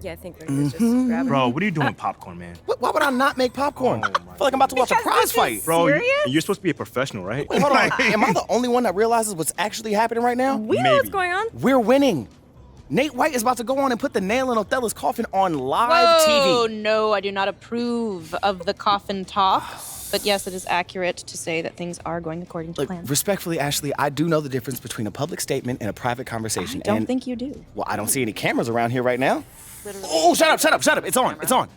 Nikki, I think Rick was just grabbing. Bro, what are you doing with popcorn, man? Why would I not make popcorn? I feel like I'm about to watch a prize fight. Bro, you're supposed to be a professional, right? Wait, hold on. Am I the only one that realizes what's actually happening right now? We know what's going on. We're winning. Nate White is about to go on and put the nail in Othella's coffin on live Whoa, TV. no, I do not approve of the coffin talk. But yes, it is accurate to say that things are going according to plan. Respectfully, Ashley, I do know the difference between a public statement and a private conversation. I don't think you do. Well, I don't see any cameras around here right now. Literally. Oh, shut up. It's on. It's on.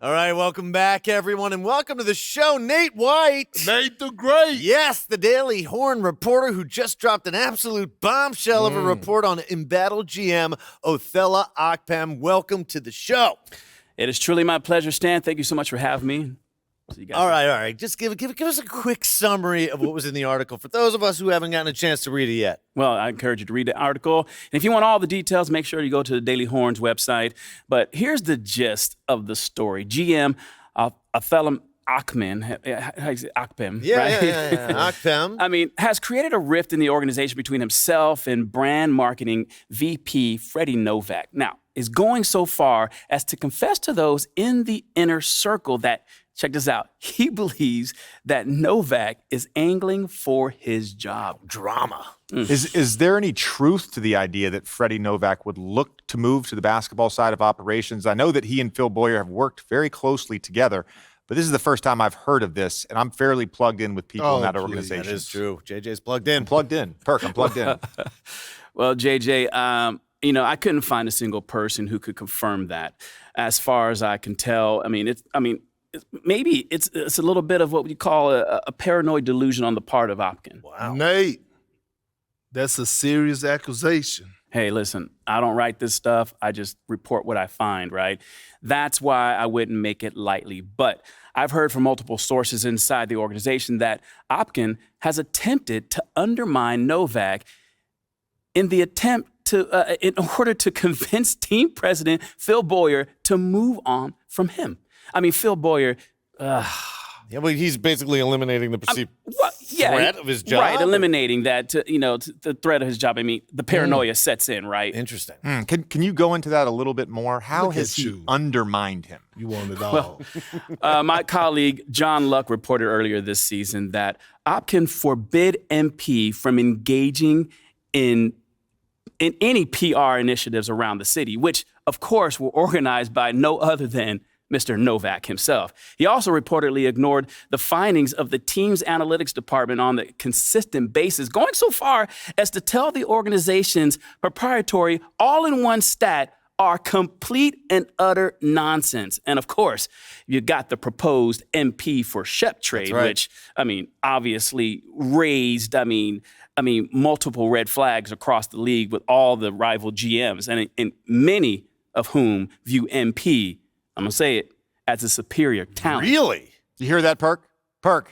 All right, welcome back, everyone, and welcome to the show, Nate White. Nate the Great. Yes, the Daily Horn reporter who just dropped an absolute bombshell of a report on embattled GM Othella Akpem. Welcome to the show. It is truly my pleasure, Stan. Thank you so much for having me. All right. Just give us a quick summary of what was in the article for those of us who haven't gotten a chance to read it yet. Well, I encourage you to read the article. And if you want all the details, make sure you go to the Daily Horn's website. But here's the gist of the story. GM Othella Akpem, Akpem, Yeah, Akpem. I mean, has created a rift in the organization between himself and brand marketing VP Freddie Novak. Now, is going so far as to confess to those in the inner circle that, check this out, he believes that Novak is angling for his job. Drama. Is there any truth to the idea that Freddie Novak would look to move to the basketball side of operations? I know that he and Phil Boyer have worked very closely together, but this is the first time I've heard of this, and I'm fairly plugged in with people in that organization. That is true. JJ's plugged in. I'm plugged in. Perk, I'm plugged in. Well, JJ, I couldn't find a single person who could confirm that. As far as I can tell, maybe it's a little bit of what we call a paranoid delusion on the part of Akpem. Wow. Nate, that's a serious accusation. Hey, listen, I don't write this stuff. I just report what I find, right? That's why I wouldn't make it lightly. But I've heard from multiple sources inside the organization that Akpem has attempted to undermine Novak in order to convince team president Phil Boyer to move on from him. I mean, Phil Boyer. Yeah, well, he's basically eliminating the perceived threat of his job. Right, eliminating that, the threat of his job. I mean, the paranoia sets in, right? Interesting. Can you go into that a little bit more? How has he undermined him? You want it all. My colleague John Luck reported earlier this season that Akpem forbid MP from engaging in any PR initiatives around the city, which, of course, were organized by no other than Mr. Novak himself. He also reportedly ignored the findings of the team's analytics department on a consistent basis, going so far as to tell the organization's proprietary all-in-one stat are complete and utter nonsense. And of course, you got the proposed MP for Shep trade, which, obviously raised, multiple red flags across the league with all the rival GMs, and many of whom view MP, I'm going to say it, as a superior talent. Really? You hear that, Perk? Perk,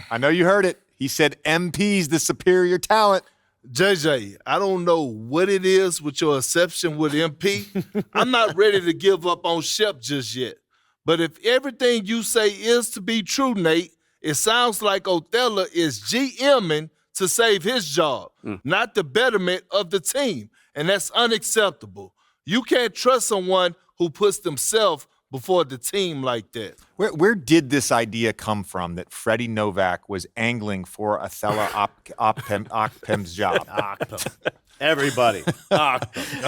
I know you heard it. He said MP's the superior talent. JJ, I don't know what it is with your exception with MP. I'm not ready to give up on Shep just yet. But if everything you say is to be true, Nate, it sounds like Othella is GMing to save his job, not the betterment of the team. And that's unacceptable. You can't trust someone who puts themselves before the team like that. Where did this idea come from that Freddie Novak was angling for Othella Akpem's job? Everybody. I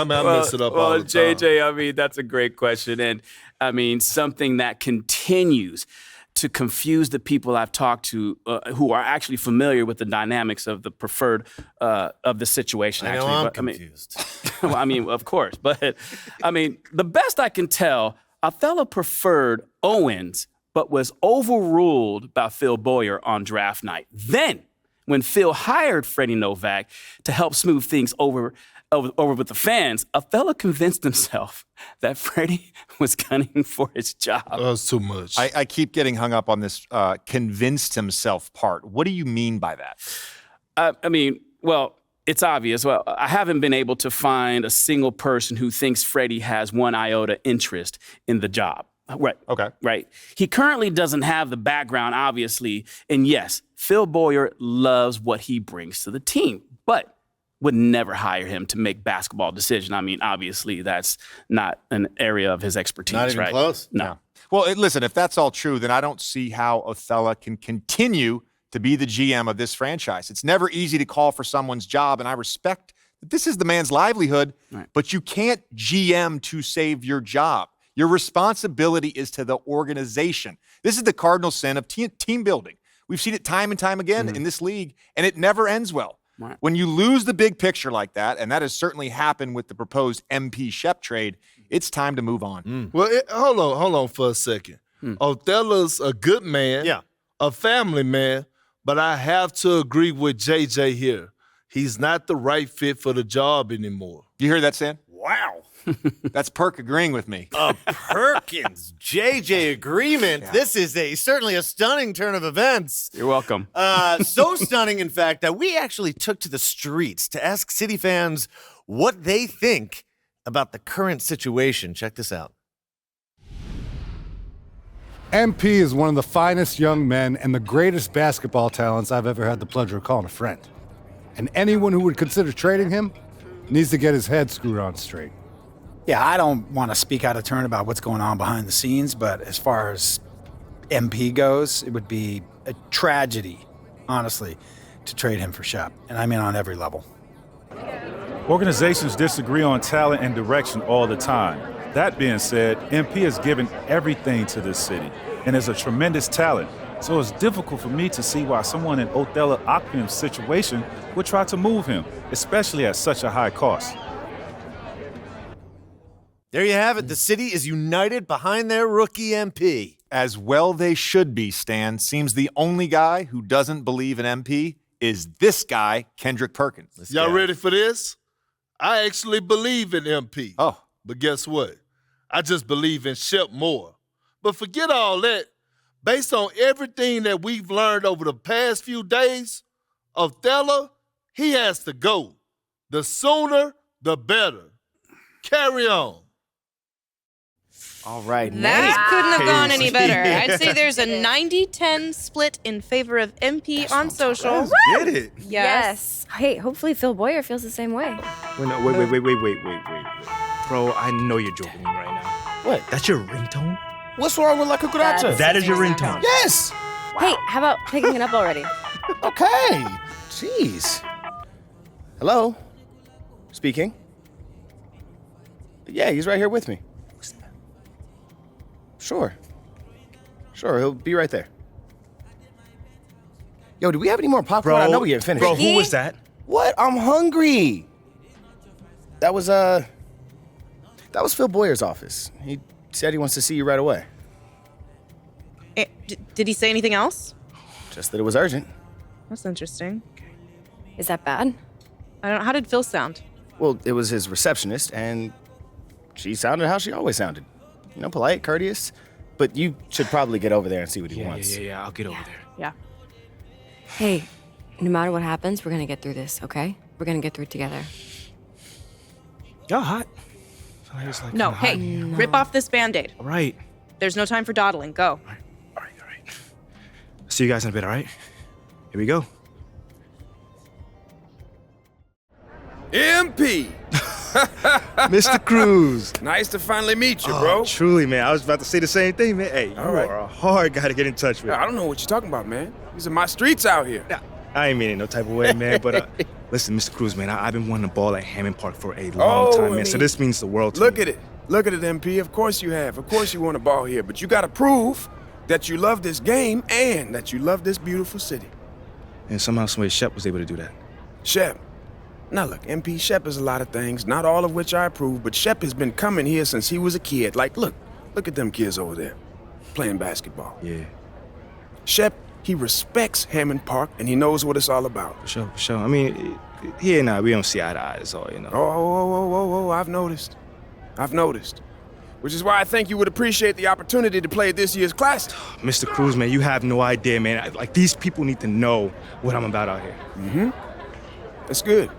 mess it up all the time. JJ, that's a great question. And something that continues to confuse the people I've talked to who are actually familiar with the dynamics of the preferred of the situation. I know I'm confused. Of course. But, the best I can tell, Othella preferred Owens, but was overruled by Phil Boyer on draft night. Then, when Phil hired Freddie Novak to help smooth things over with the fans, Othella convinced himself that Freddie was gunning for his job. That's too much. I keep getting hung up on this convinced himself part. What do you mean by that? It's obvious. Well, I haven't been able to find a single person who thinks Freddie has one iota interest in the job. Right. Okay. Right. He currently doesn't have the background, obviously. And yes, Phil Boyer loves what he brings to the team. But would never hire him to make basketball decisions. I mean, obviously, that's not an area of his expertise, Not even right? close. No. Well, listen, if that's all true, then I don't see how Othella can continue to be the GM of this franchise. It's never easy to call for someone's job, and I respect that this is the man's livelihood, Right. but you can't GM to save your job. Your responsibility is to the organization. This is the cardinal sin of team building. We've seen it time and time again in this league, and it never ends well. Right. When you lose the big picture like that, and that has certainly happened with the proposed MP Shep trade, it's time to move on. Well, hold on for a second. Othella's a good man, a family man, but I have to agree with JJ here. He's not the right fit for the job anymore. You hear that, Stan? Wow. That's Perk agreeing with me. A Perkins JJ agreement. This is certainly a stunning turn of events. You're welcome. So stunning, in fact, that we actually took to the streets to ask City fans what they think about the current situation. Check this out. MP is one of the finest young men and the greatest basketball talents I've ever had the pleasure of calling a friend. And anyone who would consider trading him needs to get his head screwed on straight. Yeah, I don't want to speak out of turn about what's going on behind the scenes, but as far as MP goes, it would be a tragedy, honestly, to trade him for Shep. And I mean on every level. Organizations disagree on talent and direction all the time. That being said, MP has given everything to this city and is a tremendous talent. So it's difficult for me to see why someone in Othella Akpem's situation would try to move him, especially at such a high cost. There you have it. The city is united behind their rookie MP. As well they should be, Stan. Seems the only guy who doesn't believe in MP is this guy, Kendrick Perkins. Y'all ready for this? I actually believe in MP. Oh. But guess what? I just believe in Shep more. But forget all that. Based on everything that we've learned over the past few days, Othella, he has to go. The sooner, the better. Carry on. All right, That couldn't have gone any better. I'd say there's a 90-10 split in favor of MP on social. Get it. Yes. Hey, hopefully Phil Boyer feels the same way. Wait, bro, I know you're joking me right now. What? That's your ringtone? What's wrong with La Cucaracha? That is your ringtone? Yes. Hey, how about picking it up already? Okay. Jeez. Hello? Speaking. Yeah, he's right here with me. Sure, he'll be right there. Yo, do we have any more popcorn? I know we getting finished. Bro, who was that? What? I'm hungry. That was Phil Boyer's office. He said he wants to see you right away. Did he say anything else? Just that it was urgent. That's interesting. Is that bad? I don't know. How did Phil sound? Well, it was his receptionist, and she sounded how she always sounded. You know, polite, courteous. But you should probably get over there and see what he wants. Yeah, I'll get over there. Yeah. Hey, no matter what happens, we're gonna get through this, okay? We're gonna get through it together. Y'all hot? No, hey, rip off this Band-Aid. All right. There's no time for dawdling. Go. All right. See you guys in a bit, all right? Here we go. MP! Mr. Cruz. Nice to finally meet you, bro. Truly, man. I was about to say the same thing, man. Hey, you right. are a hard guy to get in touch with. I don't know what you're talking about, man. These are my streets out here. I ain't mean it no type of way, man. But listen, Mr. Cruz, man, I've been wanting to ball at Hammond Park for a long time, man. So this means the world to me. Look at it. Look at it, MP. Of course you have. Of course you want to ball here. But you got to prove that you love this game and that you love this beautiful city. And somehow, some way, Shep was able to do that. Shep. Now look, MP, Shep is a lot of things, not all of which I approve, but Shep has been coming here since he was a kid. Like, look at them kids over there, playing basketball. Yeah. Shep, he respects Hammond Park, and he knows what it's all about. For sure. I mean, he and I, we don't see eye to eye, that's all, you know. Oh, I've noticed. Which is why I think you would appreciate the opportunity to play at this year's Classic. Mr. Cruz, man, you have no idea, man. Like, these people need to know what I'm about out here. Mm-hmm. That's good.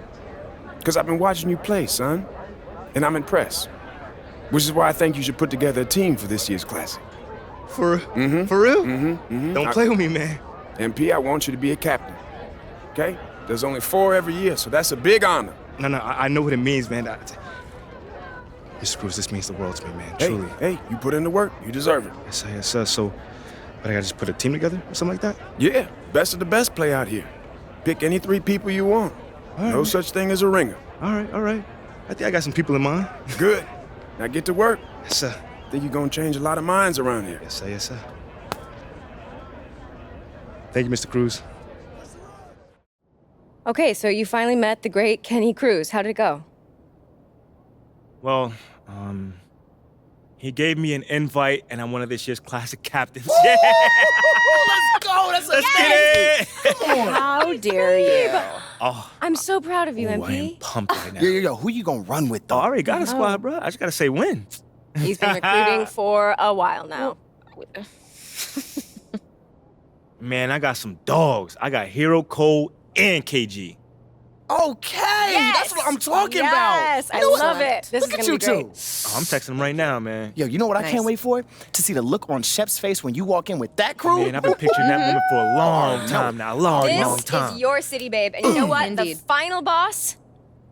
Because I've been watching you play, son. And I'm impressed. Which is why I think you should put together a team for this year's Classic. For real? Mm-hmm. For real? Mm-hmm. Don't play with me, man. MP, I want you to be a captain. Okay? There's only 4 every year, so that's a big honor. No, I know what it means, man. Mr. Cruz, this means the world to me, man. Truly. Hey, you put in the work. You deserve it. Yes, sir, yes, sir. So, but I gotta just put a team together or something like that? Yeah, best of the best play out here. Pick any 3 people you want. No such thing as a ringer. All right. I think I got some people in mind. Good. Now get to work. Yes, sir. I think you're gonna change a lot of minds around here. Yes, sir, yes, sir. Thank you, Mr. Cruz. Okay, so you finally met the great Kenny Cruz. How did it go? Well, he gave me an invite, and I'm one of this year's classic captains. Yeah. Let's go. Let's get it. How dare you? Oh, I'm so proud of you, I am MP. pumped right now. Yo, who you gonna run with, though? I already got a squad, bro. I just gotta say when. He's been recruiting for a while now. Man, I got some dogs. I got Hero, Cole, and KG. Okay, that's what I'm talking about. Yes, I love it. This Look is at gonna you be great. two. Oh, I'm texting him right now, man. Yo, you know what I Nice. can't wait for? To see the look on Shep's face when you walk in with that crew. Man, I've been picturing that moment for a long time now. Long This time. is your city, babe. And you know what? Indeed. The final boss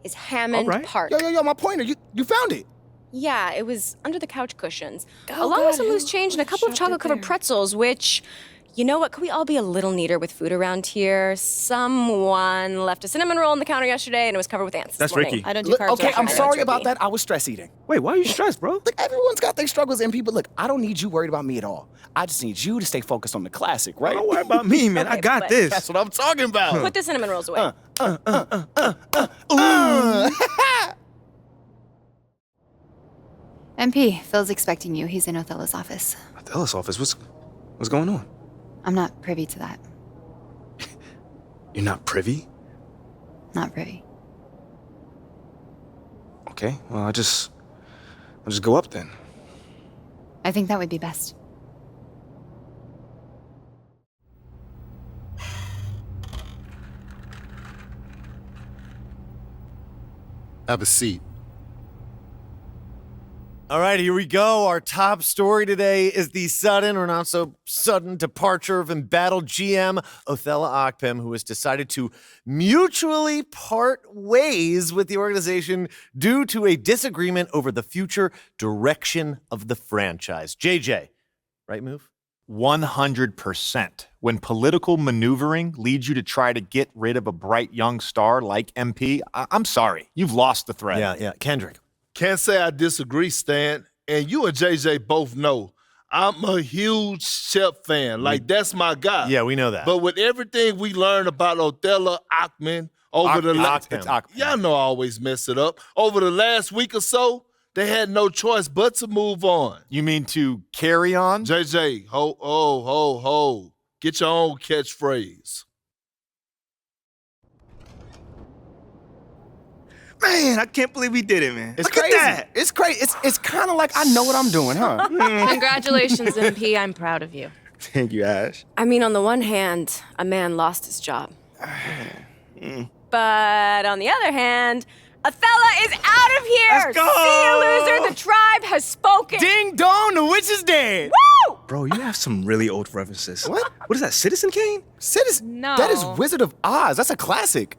is Hammond All right. Park. Yo, my pointer, you found it. Yeah, it was under the couch cushions. Oh, along with God, some loose who change and a couple of shoved it chocolate-covered there? pretzels, which, you know what? Could we all be a little neater with food around here? Someone left a cinnamon roll on the counter yesterday, and it was covered with ants. That's this morning. Ricky. I don't do Look, carbs. okay, or I'm sugar. sorry Ricky. about that. I was stress eating. Wait, why are you stressed, bro? Look, everyone's got their struggles, MP, but look, I don't need you worried about me at all. I just need you to stay focused on the classic, right? Don't worry about me, man. I Okay, got but- this. That's what I'm talking about. Put the cinnamon rolls away. MP, Phil's expecting you. He's in Othella's office. Othella's office. What's going on? I'm not privy to that. You're not privy? Not privy. Okay. Well, I'll just go up then. I think that would be best. Have a seat. All right, here we go. Our top story today is the sudden or not so sudden departure of embattled GM Othella Akpem, who has decided to mutually part ways with the organization due to a disagreement over the future direction of the franchise. JJ, right move? 100%. When political maneuvering leads you to try to get rid of a bright young star like MP, I'm sorry. You've lost the thread. Yeah. Kendrick. Can't say I disagree, Stan. And you and JJ both know I'm a huge Shep fan. Like, that's my guy. Yeah, we know that. But with everything we learned about Othella Akpem over the last... It's Akpem. Y'all know I always mess it up. Over the last week or so, they had no choice but to move on. You mean to carry on? JJ, ho. Get your own catchphrase. Man, I can't believe we did it, man. It's Look crazy. at that. It's crazy. It's kind of like I know what I'm doing, huh? Congratulations, MP. I'm proud of you. Thank you, Ash. I mean, on the one hand, a man lost his job. But on the other hand, Othella is out of here! Let's go! See you, loser! The tribe has spoken! Ding dong, the witch is dead. Woo! Bro, you have some really old references. What is that, Citizen Kane? Citizen. No. That is Wizard of Oz. That's a classic.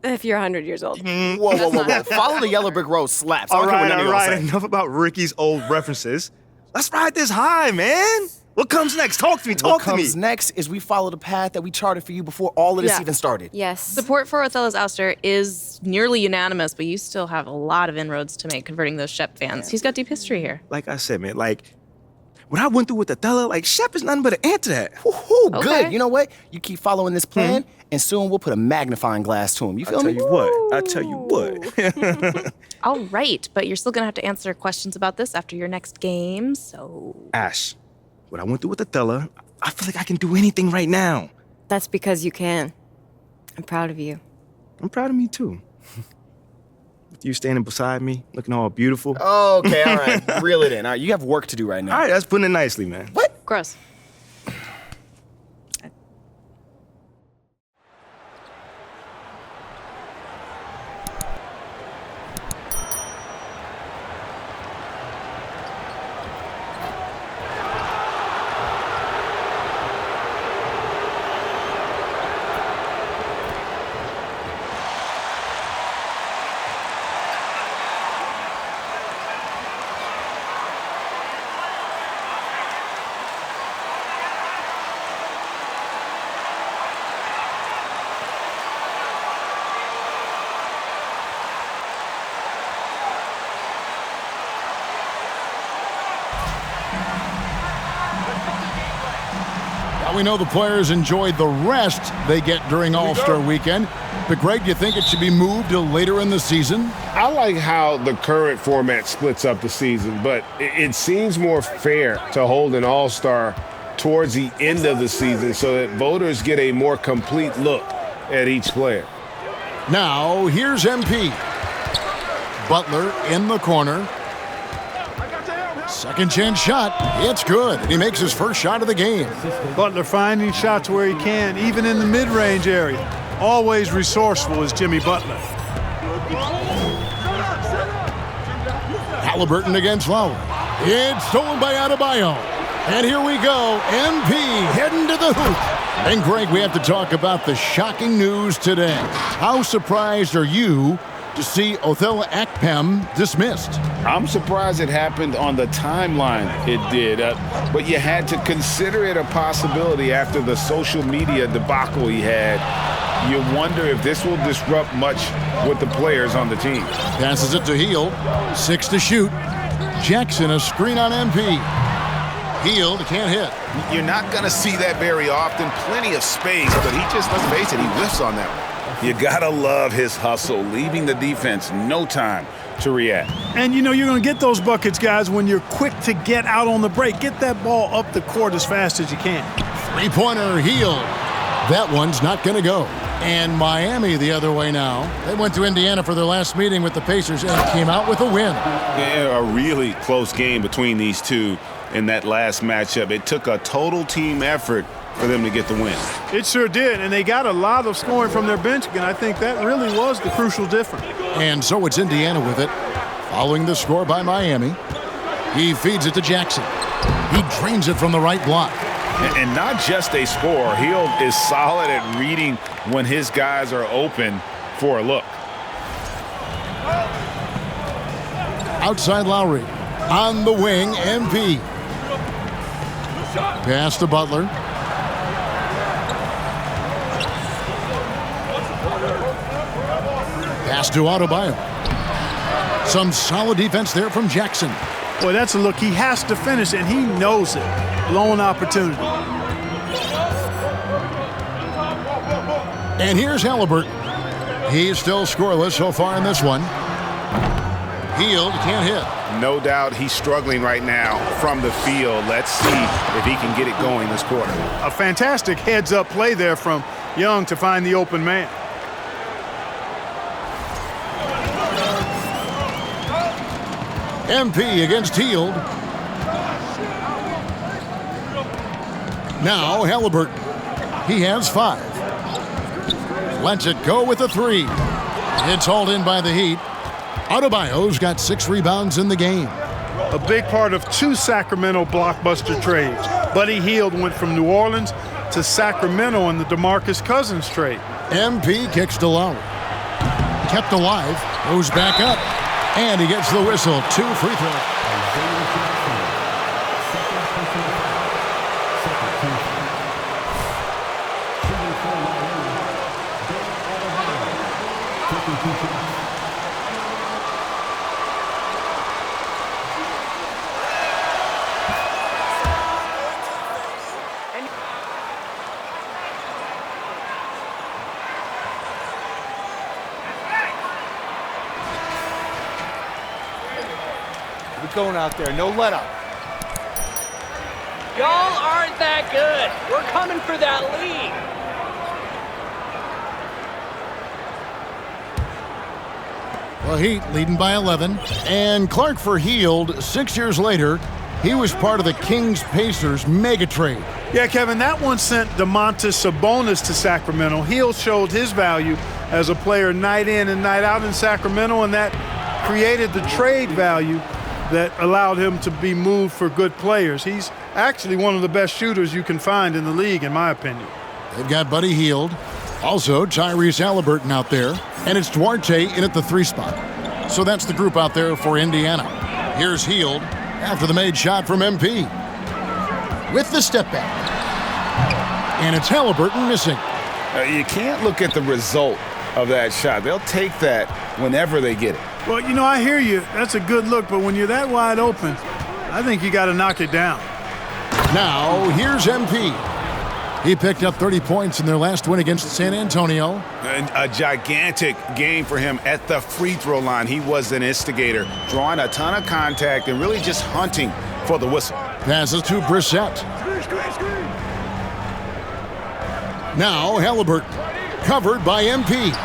If you're 100 years old. Whoa. Follow the yellow brick road slaps. I All don't care what right, none all of y'all right. say. Enough about Ricky's old references. Let's ride this high, man. What comes next? Talk to me. What Talk to me. comes next is we follow the path that we charted for you before all of this Yeah. even started. Yes. Support for Othella's ouster is nearly unanimous, but you still have a lot of inroads to make converting those Shep fans. He's got deep history here. Like I said, man, like, what I went through with Othella, like, Shep is nothing but an answer to that. Woohoo, Okay. good. You know what? You keep following this plan, and soon we'll put a magnifying glass to him. You feel I me? tell you what. All right, but you're still gonna have to answer questions about this after your next game, so... Ash, what I went through with Othella, I feel like I can do anything right now. That's because you can. I'm proud of you. I'm proud of me, too. With you standing beside me, looking all beautiful. Okay, all right. Reel it in. All right, you have work to do right now. All right, that's putting it nicely, man. What? Gross. Well, we know the players enjoyed the rest they get during All-Star Weekend. But, Greg, do you think it should be moved to later in the season? I like how the current format splits up the season, but it seems more fair to hold an All-Star towards the end of the season so that voters get a more complete look at each player. Now, here's MP. Butler in the corner. Second chance shot. It's good. And he makes his first shot of the game. Butler finding shots where he can, even in the mid-range area. Always resourceful is Jimmy Butler. Halliburton against Lowry. It's stolen by Adebayo. And here we go. MP heading to the hoop. And, Greg, we have to talk about the shocking news today. How surprised are you to see Othella Akpem dismissed? I'm surprised it happened on the timeline it did, but you had to consider it a possibility after the social media debacle he had. You wonder if this will disrupt much with the players on the team. Passes it to Hield. 6 to shoot. Jackson, a screen on MP. Hield can't hit. You're not going to see that very often. Plenty of space, but he just, let's face it, he whiffs on that one. You got to love his hustle, leaving the defense no time to react. And, you know, you're going to get those buckets, guys, when you're quick to get out on the break. Get that ball up the court as fast as you can. Three-pointer, Hield. That one's not going to go. And Miami the other way now. They went to Indiana for their last meeting with the Pacers and came out with a win. Yeah, a really close game between these two in that last matchup. It took a total team effort for them to get the win. It sure did, and they got a lot of scoring from their bench, and I think that really was the crucial difference. And so it's Indiana with it, following the score by Miami. He feeds it to Jackson. He drains it from the right block. And not just a score. Hield is solid at reading when his guys are open for a look. Outside Lowry. On the wing, MP. Pass to Butler. Pass to Adebayo. Some solid defense there from Jackson. Boy, that's a look he has to finish, and he knows it. Blown opportunity. And here's Halliburton. He's still scoreless so far in this one. Hield can't hit. No doubt he's struggling right now from the field. Let's see if he can get it going this quarter. A fantastic heads-up play there from Young to find the open man. MP against Hield. Now Halliburton. He has 5. Lets it go with a 3. It's hauled in by the Heat. Adebayo's got 6 rebounds in the game. A big part of 2 Sacramento blockbuster trades. Buddy Hield went from New Orleans to Sacramento in the DeMarcus Cousins trade. MP kicks to Lowry. Kept alive, goes back up, and he gets the whistle. 2 free throws. We're going out there, no let up. Y'all aren't that good. We're coming for that lead. Well, Heat leading by 11. And Clark for Hield, 6 years later, he was part of the Kings-Pacers mega trade. Yeah, Kevin, that one sent Domantas Sabonis to Sacramento. Hield showed his value as a player night in and night out in Sacramento, and that created the trade value that allowed him to be moved for good players. He's actually one of the best shooters you can find in the league, in my opinion. They've got Buddy Hield, also Tyrese Halliburton out there, and it's Duarte in at the 3 spot. So that's the group out there for Indiana. Here's Hield after the made shot from MP. With the step back. And it's Halliburton missing. You can't look at the result of that shot. They'll take that whenever they get it. Well, you know, I hear you. That's a good look, but when you're that wide open, I think you got to knock it down. Now, here's MP. He picked up 30 points in their last win against San Antonio. And a gigantic game for him at the free throw line. He was an instigator, drawing a ton of contact and really just hunting for the whistle. Passes to Brissett. Now Halliburton, covered by MP.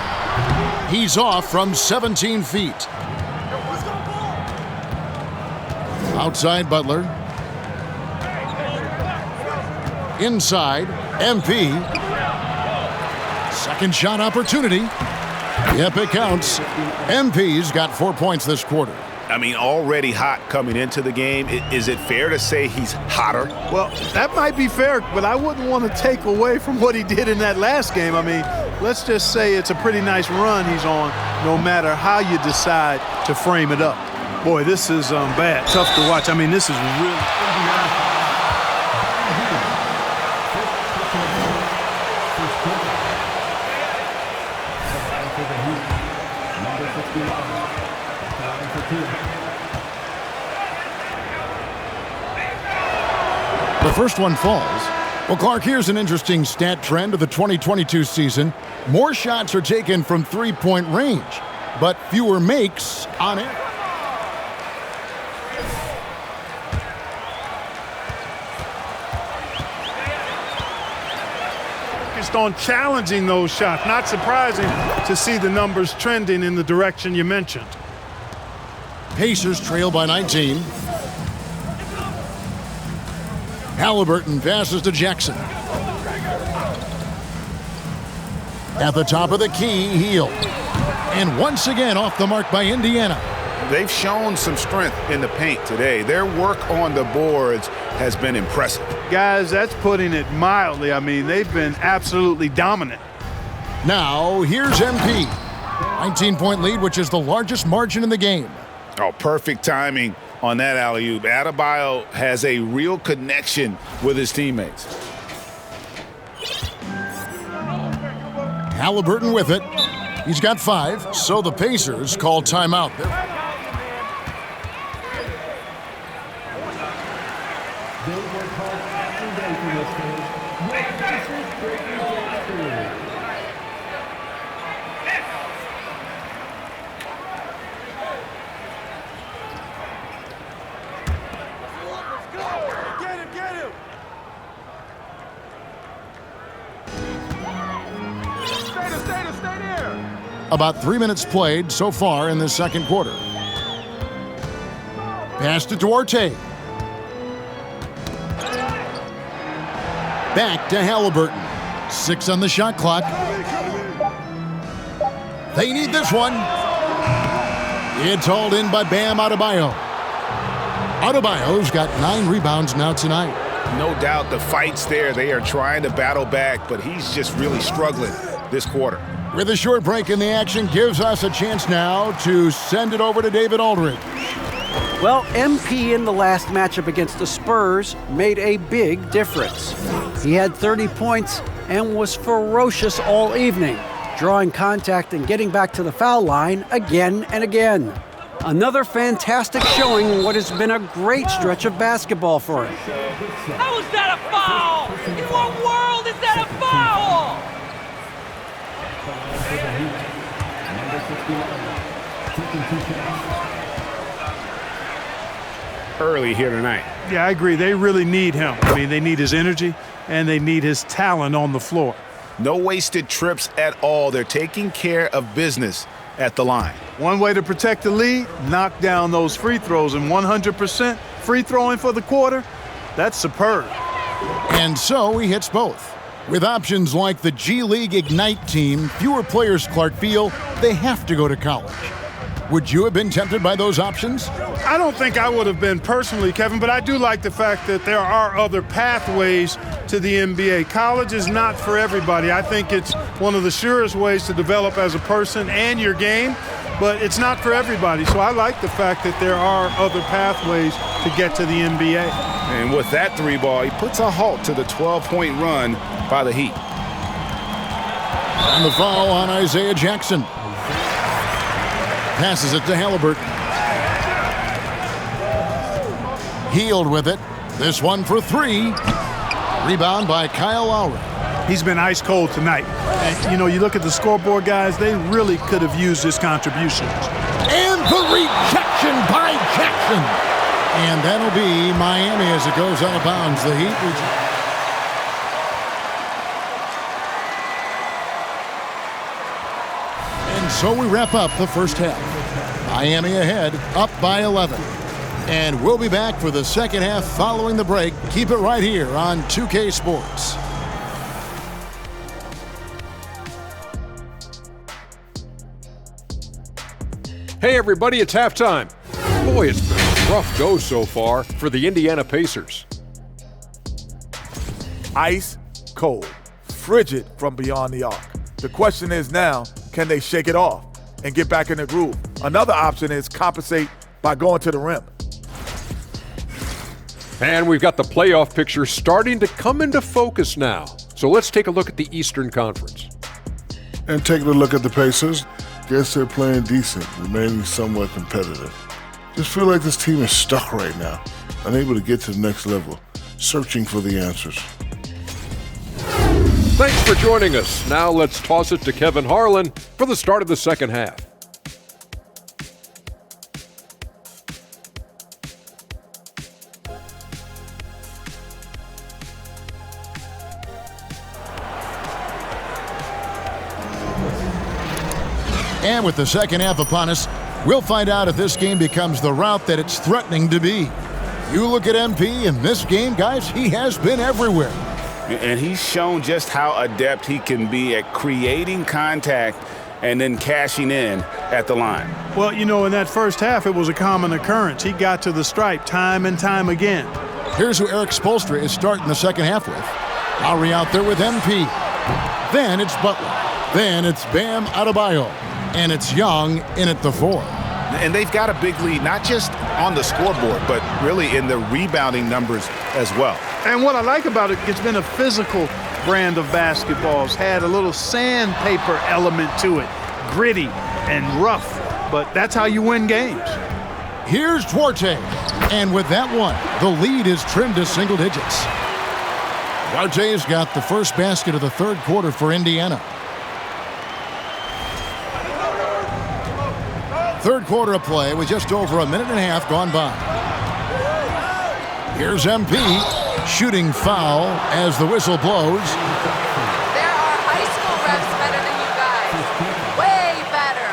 He's off from 17 feet. Outside Butler. Inside, MP. Second shot opportunity. Yep, it counts. MP's got 4 points this quarter. I mean, already hot coming into the game. Is it fair to say he's hotter? Well, that might be fair, but I wouldn't want to take away from what he did in that last game. I mean, let's just say it's a pretty nice run he's on, no matter how you decide to frame it up. Boy, this is bad, tough to watch. I mean, this is really... The first one falls. Well, Clark, here's an interesting stat trend of the 2022 season. More shots are taken from three-point range, but fewer makes on it. Focused on challenging those shots. Not surprising to see the numbers trending in the direction you mentioned. Pacers trail by 19. Halliburton passes to Jackson. At the top of the key, Hield. And once again off the mark by Indiana. They've shown some strength in the paint today. Their work on the boards has been impressive. Guys, that's putting it mildly. I mean, they've been absolutely dominant. Now, here's MP. 19-point lead, which is the largest margin in the game. Oh, perfect timing on that alley-oop. Adebayo has a real connection with his teammates. Halliburton with it. He's got 5, so the Pacers call timeout. About 3 minutes played so far in the second quarter. Pass to Duarte. Back to Halliburton. 6 on the shot clock. They need this one. It's hauled in by Bam Adebayo. Adebayo's got 9 rebounds now tonight. No doubt the fight's there. They are trying to battle back, but he's just really struggling this quarter. With a short break in the action, gives us a chance now to send it over to David Aldridge. Well, MP in the last matchup against the Spurs made a big difference. He had 30 points and was ferocious all evening, drawing contact and getting back to the foul line again and again. Another fantastic showing in what has been a great stretch of basketball for him. How is that a foul? In what world is that a foul? Early here tonight. Yeah, I agree. They really need him. I mean, they need his energy and they need his talent on the floor. No wasted trips at all. They're taking care of business at the line. One way to protect the lead, knock down those free throws, and 100% free throwing for the quarter, that's superb. And so he hits both. With options like the G League Ignite team, fewer players, Clark, feel they have to go to college. Would you have been tempted by those options? I don't think I would have been personally, Kevin, but I do like the fact that there are other pathways to the NBA. College is not for everybody. I think it's one of the surest ways to develop as a person and your game, but it's not for everybody. So I like the fact that there are other pathways to get to the NBA. And with that 3-ball, he puts a halt to the 12-point run by the Heat. And the foul on Isaiah Jackson. Passes it to Halliburton. Hield with it. This one for 3. Rebound by Kyle Lowry. He's been ice cold tonight. And, you know, you look at the scoreboard, guys, they really could have used his contribution. And the rejection by Jackson. And that'll be Miami as it goes out of bounds. The Heat And so we wrap up the first half. Miami ahead, up by 11. And we'll be back for the second half following the break. Keep it right here on 2K Sports. Hey everybody, it's halftime. Boy, it's been a rough go so far for the Indiana Pacers. Ice cold, frigid from beyond the arc. The question is now, can they shake it off and get back in the groove? Another option is compensate by going to the rim. And we've got the playoff picture starting to come into focus now. So let's take a look at the Eastern Conference. And taking a look at the Pacers, guess they're playing decent, remaining somewhat competitive. Just feel like this team is stuck right now, unable to get to the next level, searching for the answers. Thanks for joining us. Now let's toss it to Kevin Harlan for the start of the second half. And with the second half upon us, we'll find out if this game becomes the route that it's threatening to be. You look at MP in this game, guys, he has been everywhere. And he's shown just how adept he can be at creating contact and then cashing in at the line. Well, you know, in that first half, it was a common occurrence. He got to the stripe time and time again. Here's who Eric Spoelstra is starting the second half with. Lowry out there with MP. Then it's Butler. Then it's Bam Adebayo. And it's Young in at the 4. And they've got a big lead, not just on the scoreboard, but really in the rebounding numbers as well. And what I like about it, it's been a physical brand of basketball. It's had a little sandpaper element to it, gritty and rough, but that's how you win games. Here's Duarte, and with that one, the lead is trimmed to single digits. Duarte's got the first basket of the third quarter for Indiana. Third quarter of play with just over a minute and a half gone by. Here's MP, shooting foul as the whistle blows. There are high school refs better than you guys. Way better.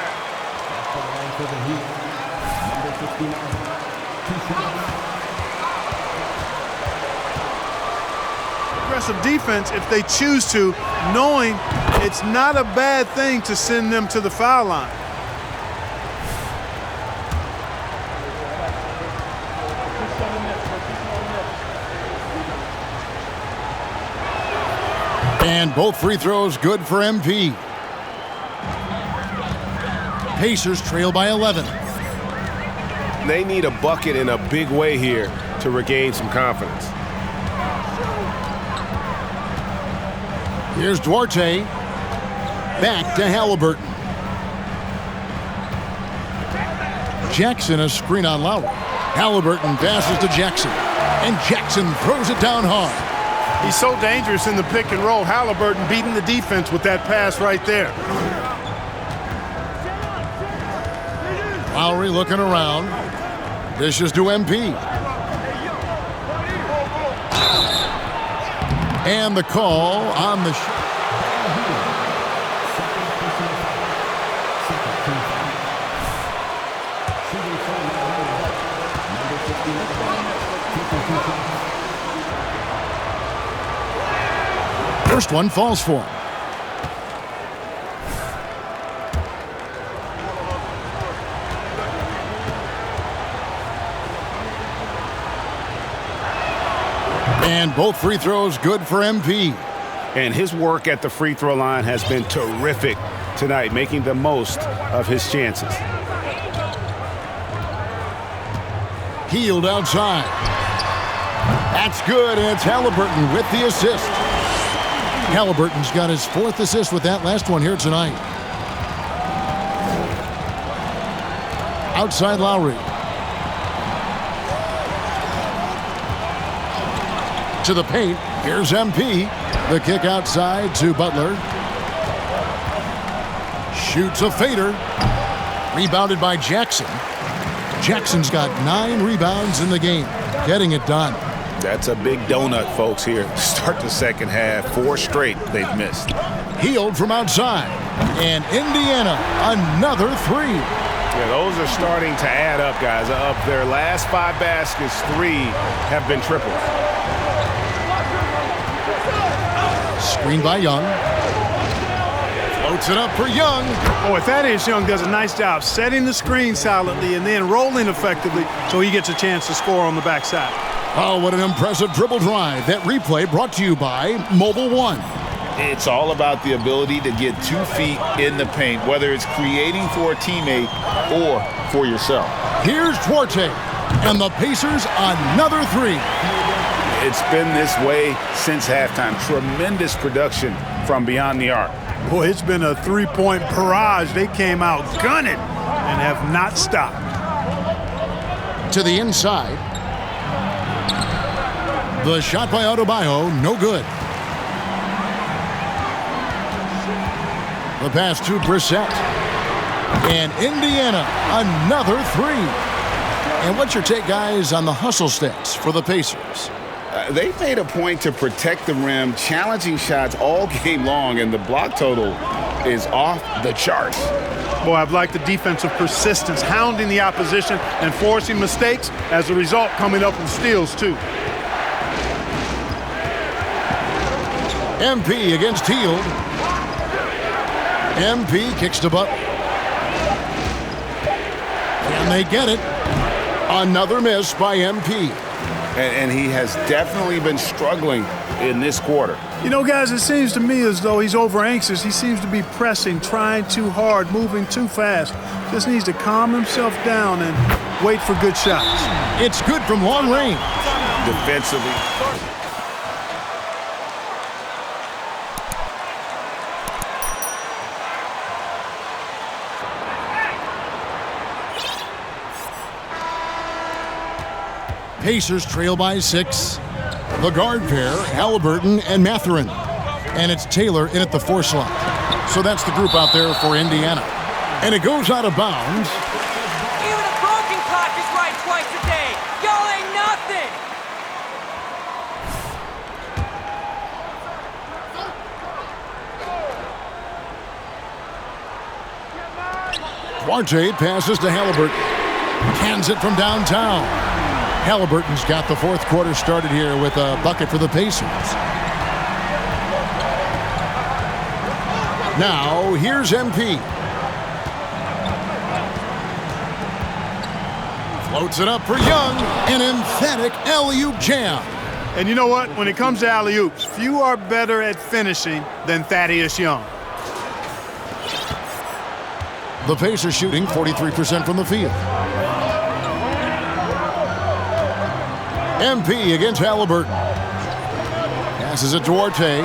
Aggressive defense if they choose to, knowing it's not a bad thing to send them to the foul line. And both free throws good for MP. Pacers trail by 11. They need a bucket in a big way here to regain some confidence. Here's Duarte. Back to Halliburton. Jackson a screen on Lowry. Halliburton passes to Jackson. And Jackson throws it down hard. He's so dangerous in the pick and roll. Halliburton beating the defense with that pass right there. Lowry looking around. Dishes to MP. And the call on the first one falls for him. And both free throws good for MP. And his work at the free throw line has been terrific tonight, making the most of his chances. Healed outside. That's good, and it's Halliburton with the assist. Halliburton's got his fourth assist with that last one here tonight. Outside Lowry. To the paint. Here's MP. The kick outside to Butler. Shoots a fader. Rebounded by Jackson. Jackson's got 9 rebounds in the game, getting it done. That's a big donut, folks, here. Start the second half. 4 straight they've missed. Healed from outside. And Indiana, another 3. Yeah, those are starting to add up, guys. Of their last 5 baskets, 3 have been triples. Screen by Young. Floats it up for Young. Boy, Thaddeus Young does a nice job setting the screen silently and then rolling effectively so he gets a chance to score on the backside. Oh, what an impressive dribble drive. That replay brought to you by Mobile One. It's all about the ability to get 2 feet in the paint, whether it's creating for a teammate or for yourself. Here's Duarte, and the Pacers another 3. It's been this way since halftime. Tremendous production from beyond the arc. Boy, it's been a 3-point barrage. They came out gunning and have not stopped. To the inside. The shot by Adebayo, no good. The pass to Brissett. And Indiana, another 3. And what's your take, guys, on the hustle stats for the Pacers? They made a point to protect the rim, challenging shots all game long, and the block total is off the charts. Boy, I've liked the defensive persistence, hounding the opposition and forcing mistakes. As a result, coming up with steals, too. MP against Heald. MP kicks to Butler. And they get it. Another miss by MP. And he has definitely been struggling in this quarter. You know, guys, it seems to me as though he's over anxious. He seems to be pressing, trying too hard, moving too fast. Just needs to calm himself down and wait for good shots. It's good from long range. Defensively. Pacers trail by 6. The guard pair, Halliburton and Mathurin. And it's Taylor in at the 4 slot. So that's the group out there for Indiana. And it goes out of bounds. Even a broken clock is right twice a day. Y'all ain't nothing. Duarte passes to Halliburton. Cans it from downtown. Halliburton's got the 4th quarter started here with a bucket for the Pacers. Now, here's MP. Floats it up for Young. An emphatic alley-oop jam. And you know what? When it comes to alley-oops, few are better at finishing than Thaddeus Young. The Pacers shooting 43% from the field. MP against Halliburton. Passes it to Duarte.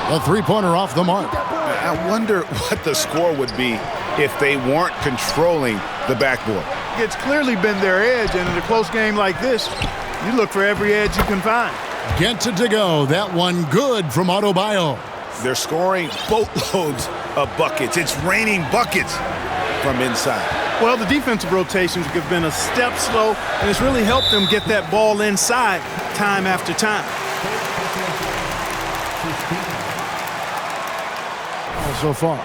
A 3-pointer off the mark. I wonder what the score would be if they weren't controlling the backboard. It's clearly been their edge, and in a close game like this, you look for every edge you can find. Gets it to go. That one good from Adebayo. They're scoring boatloads of buckets. It's raining buckets from inside. Well, the defensive rotations have been a step slow, and it's really helped them get that ball inside time after time. So far.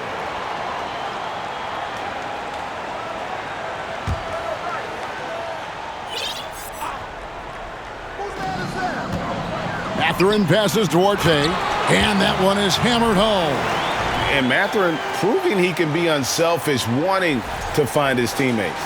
Mathurin passes Duarte, and that one is hammered home. And Mathurin proving he can be unselfish, wanting to find his teammates.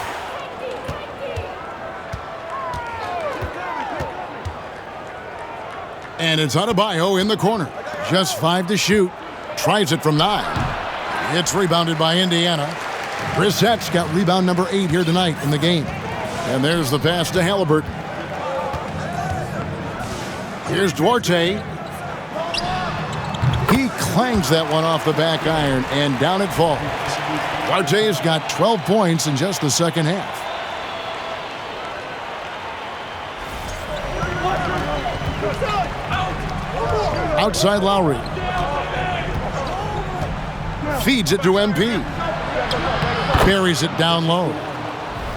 And it's Adebayo in the corner. Just 5 to shoot. Tries it from 9. It's rebounded by Indiana. Brissett's got rebound number 8 here tonight in the game. And there's the pass to Halliburton. Here's Duarte. He clangs that one off the back iron, and down it falls. Duarte's got 12 points in just the second half. Outside Lowry. Feeds it to MP. Carries it down low.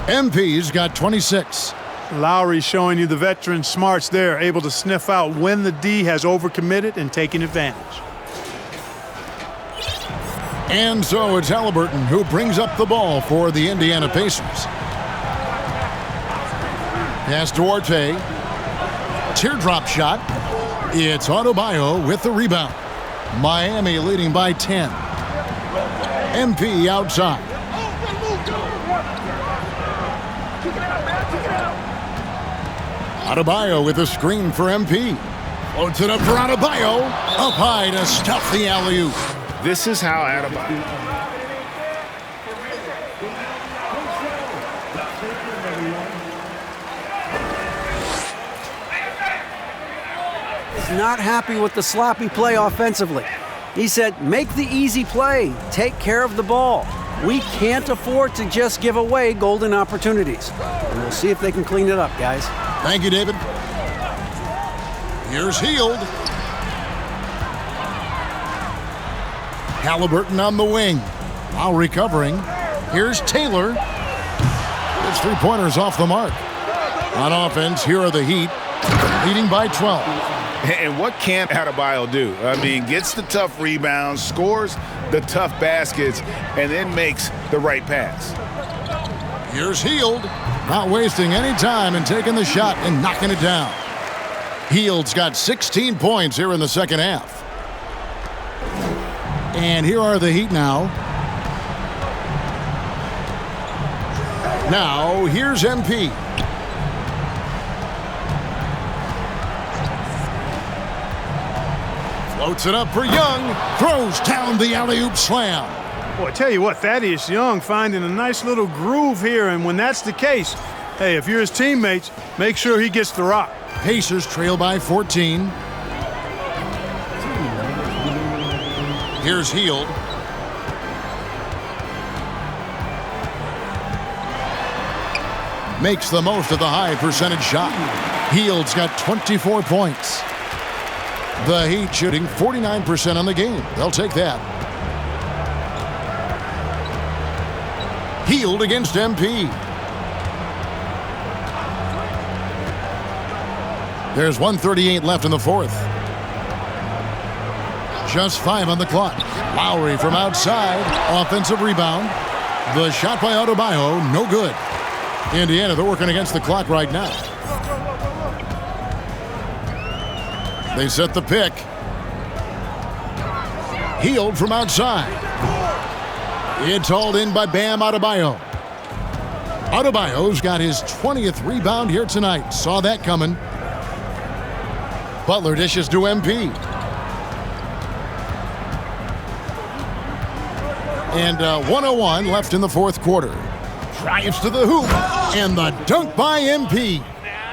MP's got 26. Lowry showing you the veteran smarts there, able to sniff out when the D has overcommitted and taking advantage. And so it's Halliburton who brings up the ball for the Indiana Pacers. Pass to Duarte. Teardrop shot. It's Adebayo with the rebound. Miami leading by 10. MP outside. Adebayo with a screen for MP. Floats it up for Adebayo. Up high to stuff the alley-oop. This is how Adebayo. He's not happy with the sloppy play offensively. He said, make the easy play. Take care of the ball. We can't afford to just give away golden opportunities. And we'll see if they can clean it up, guys. Thank you, David. Here's Hield. Halliburton on the wing. While recovering, here's Taylor. His three-pointers off the mark. On offense, here are the Heat, leading by 12. And what can't Adebayo do? I mean, gets the tough rebounds, scores the tough baskets, and then makes the right pass. Here's Hield, not wasting any time and taking the shot and knocking it down. Hield's got 16 points here in the second half. And here are the Heat now. Now, here's MP. Floats it up for Young. Throws down the alley-oop slam. Boy, I tell you what, Thaddeus Young finding a nice little groove here, and when that's the case, hey, if you're his teammates, make sure he gets the rock. Pacers trail by 14. Here's Hield. Makes the most of the high percentage shot. Hield's got 24 points. The Heat shooting 49% on the game. They'll take that. Hield against MP. There's 1:38 left in the fourth. Just 5 on the clock. Lowry from outside. Offensive rebound. The shot by Adebayo, no good. Indiana, they're working against the clock right now. They set the pick. Hield from outside. It's hauled in by Bam Adebayo. Adebayo's got his 20th rebound here tonight. Saw that coming. Butler dishes to MP. And 1:01 left in the fourth quarter. Drives to the hoop. And the dunk by MP.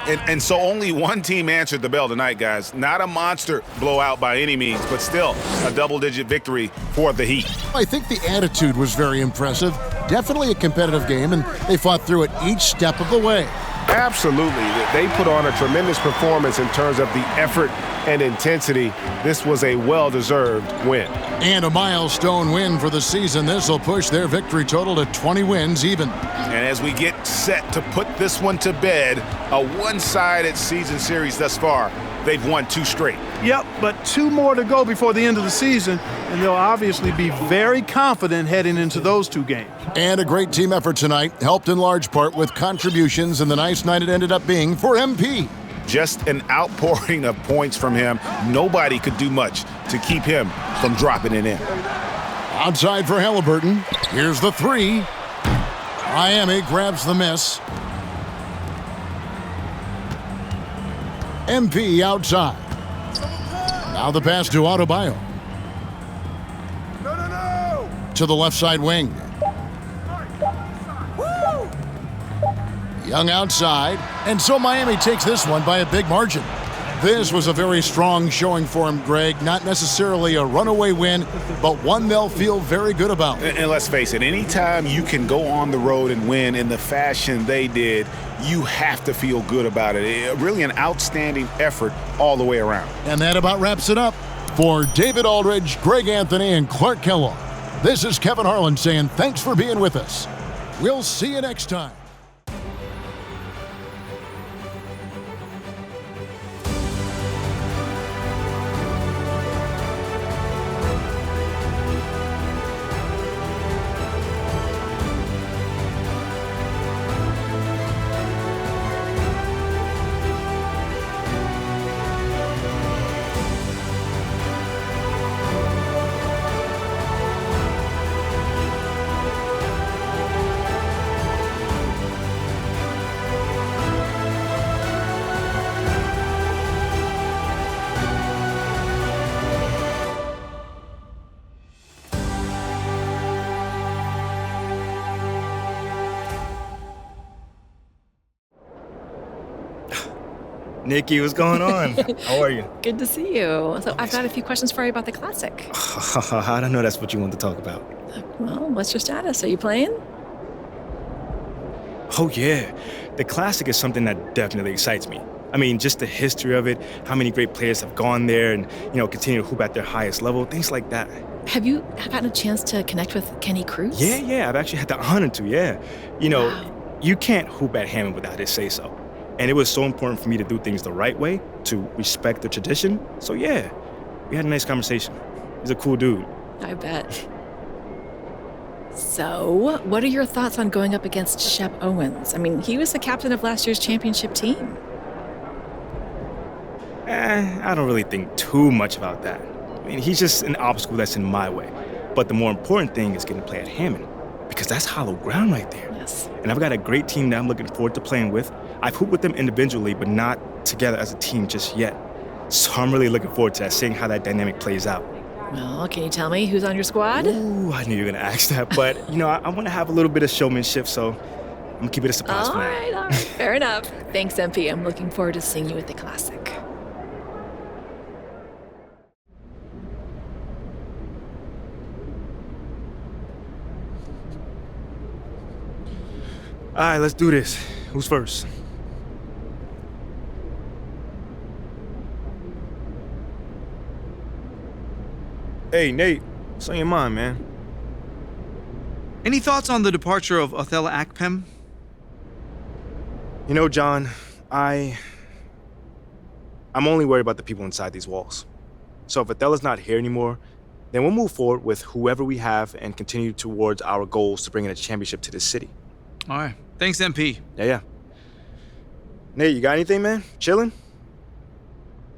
And so only one team answered the bell tonight, guys. Not a monster blowout by any means, but still a double-digit victory for the Heat. I think the attitude was very impressive. Definitely a competitive game, and they fought through it each step of the way. Absolutely. They put on a tremendous performance in terms of the effort and intensity. This was a well-deserved win. And a milestone win for the season. This will push their victory total to 20 wins even. And as we get set to put this one to bed, a one-sided season series thus far, they've won 2 straight. Yep, but 2 more to go before the end of the season, and they'll obviously be very confident heading into those 2 games. And a great team effort tonight, helped in large part with contributions, and the nice night it ended up being for MP. Just an outpouring of points from him. Nobody could do much to keep him from dropping it in. Outside for Halliburton. Here's the 3. Miami grabs the miss. MP outside. Now the pass to Adebayo. To the left side wing. Young outside. And so Miami takes this one by a big margin. This was a very strong showing for him, Greg. Not necessarily a runaway win, but one they'll feel very good about. And let's face it, anytime you can go on the road and win in the fashion they did, you have to feel good about it. Really an outstanding effort all the way around. And that about wraps it up. For David Aldridge, Greg Anthony, and Clark Kellogg, this is Kevin Harlan saying thanks for being with us. We'll see you next time. Nikki, what's going on? How are you? Good to see you. So I've got a few questions for you about the Classic. I don't know that's what you want to talk about. Well, what's your status? Are you playing? Oh, yeah. The Classic is something that definitely excites me. I mean, just the history of it, how many great players have gone there and, continue to hoop at their highest level, things like that. Have you gotten a chance to connect with Kenny Cruz? Yeah. I've actually had the honor to, yeah. You can't hoop at Hammond without his say-so. And it was so important for me to do things the right way, to respect the tradition. So, yeah, we had a nice conversation. He's a cool dude. I bet. So, what are your thoughts on going up against Shep Owens? I mean, he was the captain of last year's championship team. I don't really think too much about that. I mean, he's just an obstacle that's in my way. But the more important thing is getting to play at Hammond, because that's hollow ground right there. Yes. And I've got a great team that I'm looking forward to playing with. I've hooped with them individually, but not together as a team just yet. So I'm really looking forward to that, seeing how that dynamic plays out. Well, can you tell me who's on your squad? Ooh, I knew you were going to ask that. But, I want to have a little bit of showmanship, so I'm going to keep it a surprise for now. All right. Fair enough. Thanks, MP. I'm looking forward to seeing you at the Classic. All right, let's do this. Who's first? Hey, Nate, what's on your mind, man? Any thoughts on the departure of Othella Akpem? John, I'm only worried about the people inside these walls. So if Othella's not here anymore, then we'll move forward with whoever we have and continue towards our goals to bring in a championship to this city. All right. Thanks, MP. Yeah. Nate, you got anything, man? Chilling?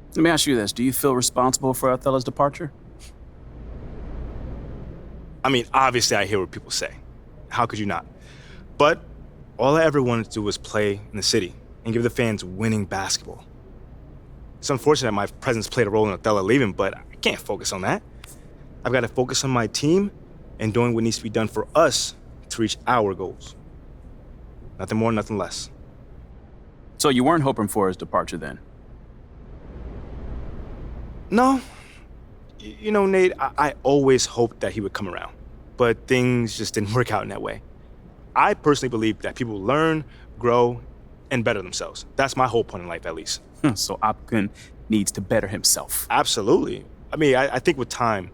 Let me ask you this. Do you feel responsible for Othella's departure? I mean, obviously I hear what people say. How could you not? But all I ever wanted to do was play in the city and give the fans winning basketball. It's unfortunate that my presence played a role in Othella leaving, but I can't focus on that. I've got to focus on my team and doing what needs to be done for us to reach our goals. Nothing more, nothing less. So you weren't hoping for his departure then? No. Nate, I always hoped that he would come around, but things just didn't work out in that way. I personally believe that people learn, grow, and better themselves. That's my whole point in life, at least. So Akpem needs to better himself. Absolutely. I mean, I think with time,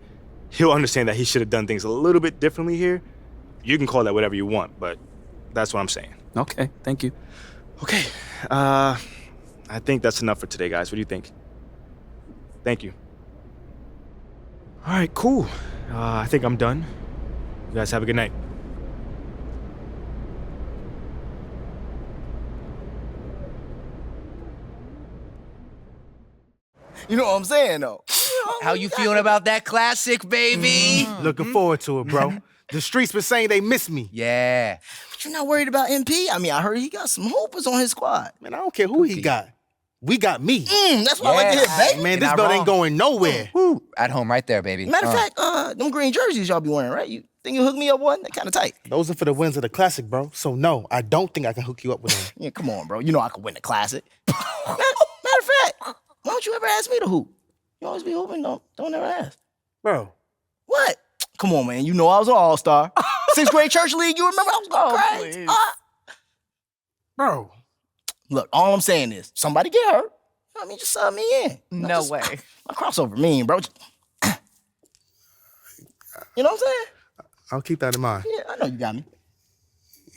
he'll understand that he should have done things a little bit differently here. You can call that whatever you want, but that's what I'm saying. Okay, thank you. Okay, I think that's enough for today, guys. What do you think? Thank you. All right, cool. I think I'm done. You guys have a good night. You know what I'm saying, though? How you feeling about that Classic, baby? Looking forward to it, bro. The streets been saying they miss me. Yeah. But you're not worried about MP? I mean, I heard he got some hoopers on his squad. Man, I don't care who he got. We got me. That's what I like to hear, baby. Man, this belt ain't going nowhere. Woo. At home right there, baby. Matter of fact, them green jerseys y'all be wearing, right? You think you hook me up one? They're kind of tight. Those are for the wins of the Classic, bro. So no, I don't think I can hook you up with them. Yeah, come on, bro. You know I can win the Classic. Matter of fact, why don't you ever ask me to hoop? You always be hooping, don't ever ask. Bro. What? Come on, man. You know I was an all-star. 6th grade church league, you remember? I was going crazy. Bro. Look, all I'm saying is, somebody get hurt. I mean, just sub me in. No way. My crossover mean, bro. You know what I'm saying? I'll keep that in mind. Yeah, I know you got me.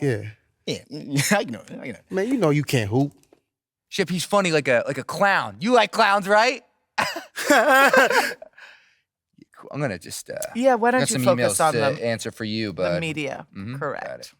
Yeah. Yeah, I know. Man, you know you can't hoop. Shep, he's funny like a clown. You like clowns, right? I'm gonna just yeah. Why don't got you some focus emails on to the answer for you, but media? Correct. Got it.